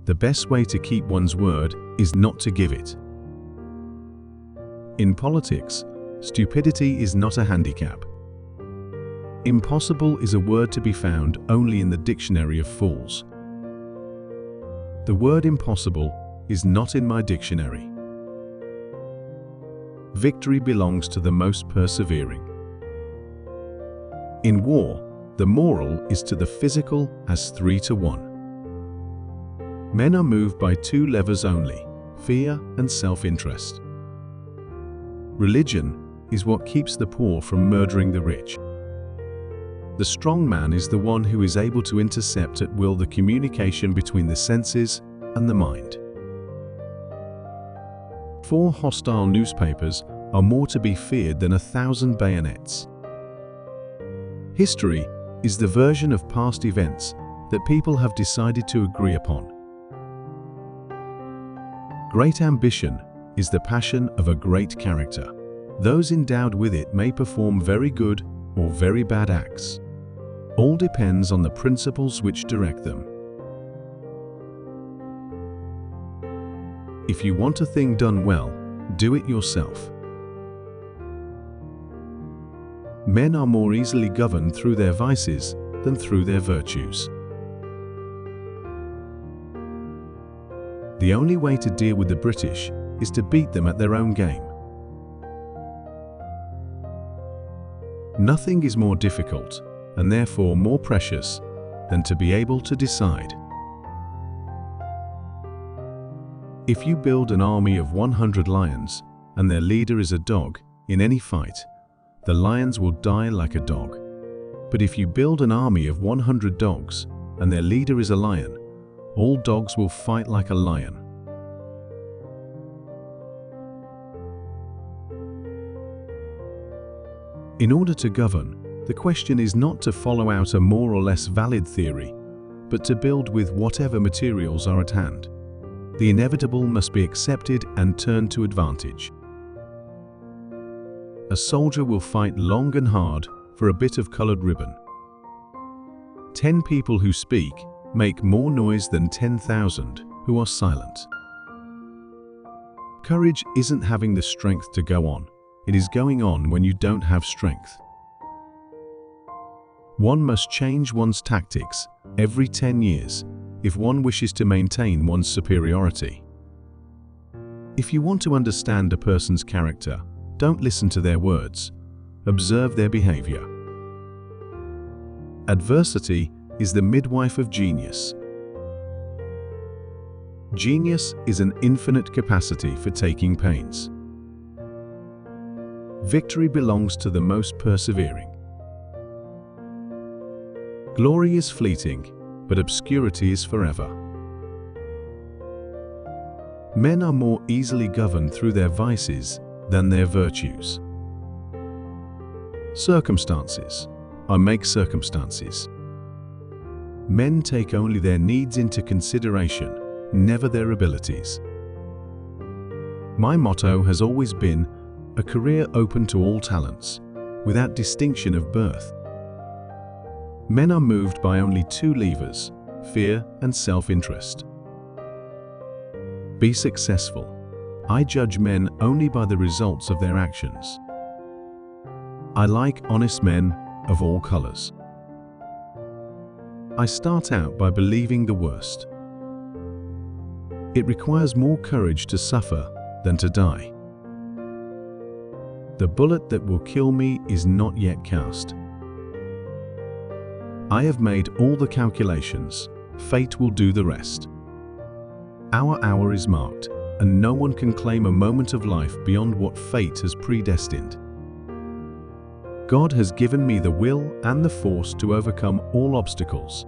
the best way to keep one's word is not to give it. In politics, stupidity is not a handicap. Impossible is a word to be found only in the dictionary of fools. The word impossible is not in my dictionary. Victory belongs to the most persevering. In war, the moral is to the physical as 3 to 1. Men are moved by 2 levers only, fear and self-interest. Religion is what keeps the poor from murdering the rich. The strong man is the one who is able to intercept at will the communication between the senses and the mind. 4 hostile newspapers are more to be feared than 1,000 bayonets. History is the version of past events that people have decided to agree upon. Great ambition is the passion of a great character. Those endowed with it may perform very good or very bad acts. All depends on the principles which direct them. If you want a thing done well, do it yourself. Men are more easily governed through their vices than through their virtues. The only way to deal with the British is to beat them at their own game. Nothing is more difficult, and therefore more precious, than to be able to decide. If you build an army of 100 lions, and their leader is a dog, in any fight, the lions will die like a dog. But if you build an army of 100 dogs, and their leader is a lion, all dogs will fight like a lion. In order to govern, the question is not to follow out a more or less valid theory, but to build with whatever materials are at hand. The inevitable must be accepted and turned to advantage. A soldier will fight long and hard for a bit of colored ribbon. 10 people who speak make more noise than 10,000 who are silent. Courage isn't having the strength to go on. It is going on when you don't have strength. One must change one's tactics every 10 years if one wishes to maintain one's superiority. If you want to understand a person's character, don't listen to their words. Observe their behavior. Adversity is the midwife of genius. Genius is an infinite capacity for taking pains. Victory belongs to the most persevering. Glory is fleeting, but obscurity is forever. Men are more easily governed through their vices than their virtues. Circumstances. I make circumstances. Men take only their needs into consideration, never their abilities. My motto has always been a career open to all talents, without distinction of birth. Men are moved by only 2 levers, fear and self-interest. Be successful. I judge men only by the results of their actions. I like honest men of all colors. I start out by believing the worst. It requires more courage to suffer than to die. The bullet that will kill me is not yet cast. I have made all the calculations. Fate will do the rest. Our hour is marked, and no one can claim a moment of life beyond what fate has predestined. God has given me the will and the force to overcome all obstacles.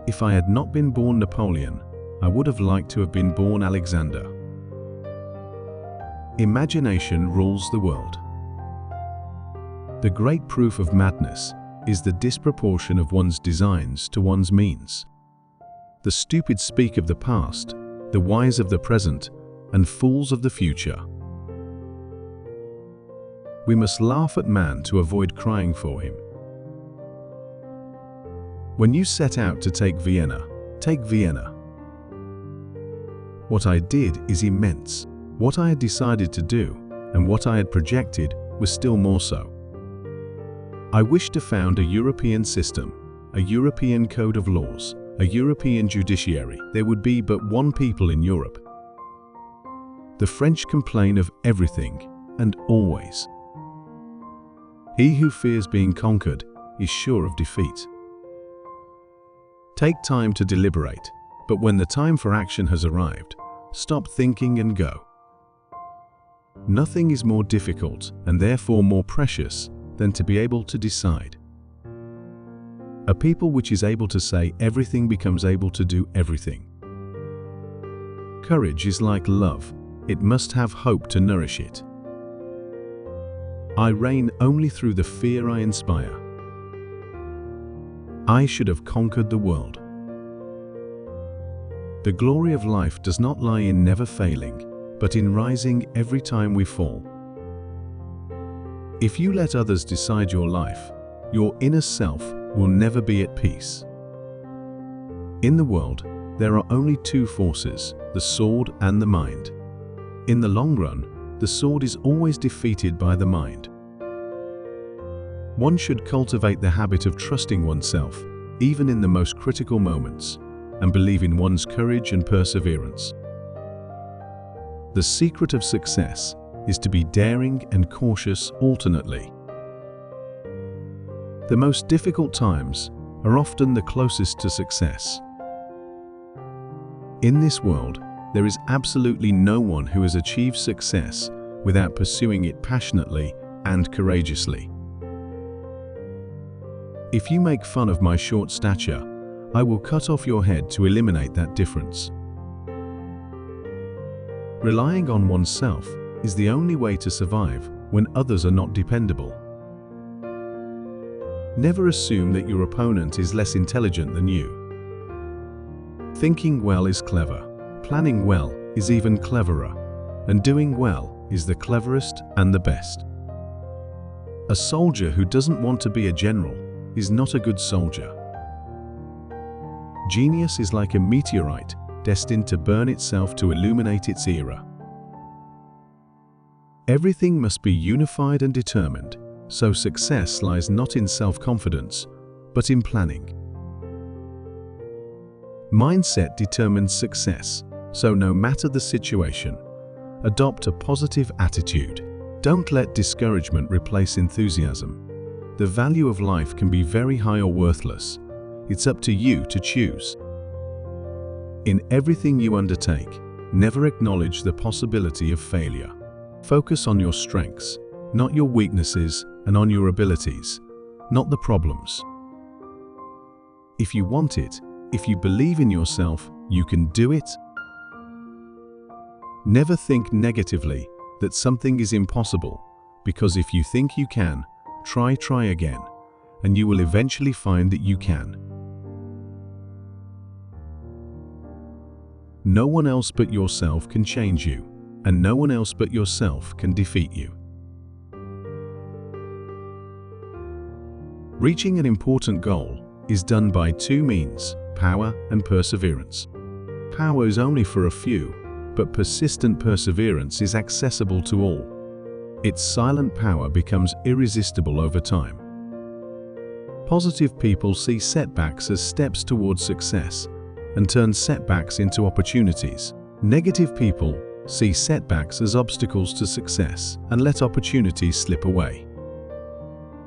If I had not been born Napoleon, I would have liked to have been born Alexander. Imagination rules the world. The great proof of madness is the disproportion of one's designs to one's means. The stupid speak of the past, the wise of the present, and fools of the future. We must laugh at man to avoid crying for him. When you set out to take Vienna, take Vienna. What I did is immense. What I had decided to do, and what I had projected, was still more so. I wished to found a European system, a European code of laws, a European judiciary. There would be but one people in Europe. The French complain of everything, and always. He who fears being conquered is sure of defeat. Take time to deliberate, but when the time for action has arrived, stop thinking and go. Nothing is more difficult and therefore more precious than to be able to decide. A people which is able to say everything becomes able to do everything. Courage is like love, it must have hope to nourish it. I reign only through the fear I inspire. I should have conquered the world. The glory of life does not lie in never failing, but in rising every time we fall. If you let others decide your life, your inner self will never be at peace. In the world, there are only two forces, the sword and the mind. In the long run, the sword is always defeated by the mind. One should cultivate the habit of trusting oneself, even in the most critical moments, and believe in one's courage and perseverance. The secret of success is to be daring and cautious alternately. The most difficult times are often the closest to success. In this world, there is absolutely no one who has achieved success without pursuing it passionately and courageously. If you make fun of my short stature, I will cut off your head to eliminate that difference. Relying on oneself is the only way to survive when others are not dependable. Never assume that your opponent is less intelligent than you. Thinking well is clever, planning well is even cleverer, and doing well is the cleverest and the best. A soldier who doesn't want to be a general is not a good soldier. Genius is like a meteorite destined to burn itself to illuminate its era. Everything must be unified and determined, so success lies not in self-confidence, but in planning. Mindset determines success, so no matter the situation, adopt a positive attitude. Don't let discouragement replace enthusiasm. The value of life can be very high or worthless. It's up to you to choose. In everything you undertake, never acknowledge the possibility of failure. Focus on your strengths, not your weaknesses, and on your abilities, not the problems. If you want it, if you believe in yourself, you can do it. Never think negatively that something is impossible, because if you think you can, try again, and you will eventually find that you can. No one else but yourself can change you, and no one else but yourself can defeat you. Reaching an important goal is done by two means, power and perseverance. Power is only for a few, but persistent perseverance is accessible to all. Its silent power becomes irresistible over time. Positive people see setbacks as steps towards success and turn setbacks into opportunities. Negative people see setbacks as obstacles to success and let opportunities slip away.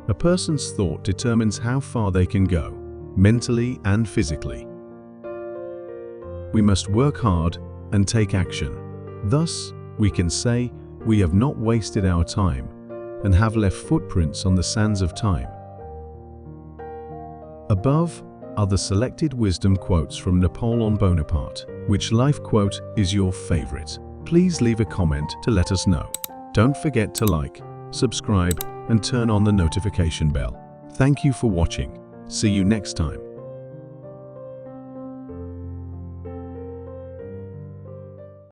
A person's thought determines how far they can go, mentally and physically. We must work hard and take action. Thus, we can say, we have not wasted our time and have left footprints on the sands of time. Above are the selected wisdom quotes from Napoleon Bonaparte. Which life quote is your favorite? Please leave a comment to let us know. Don't forget to like, subscribe, and turn on the notification bell. Thank you for watching. See you next time.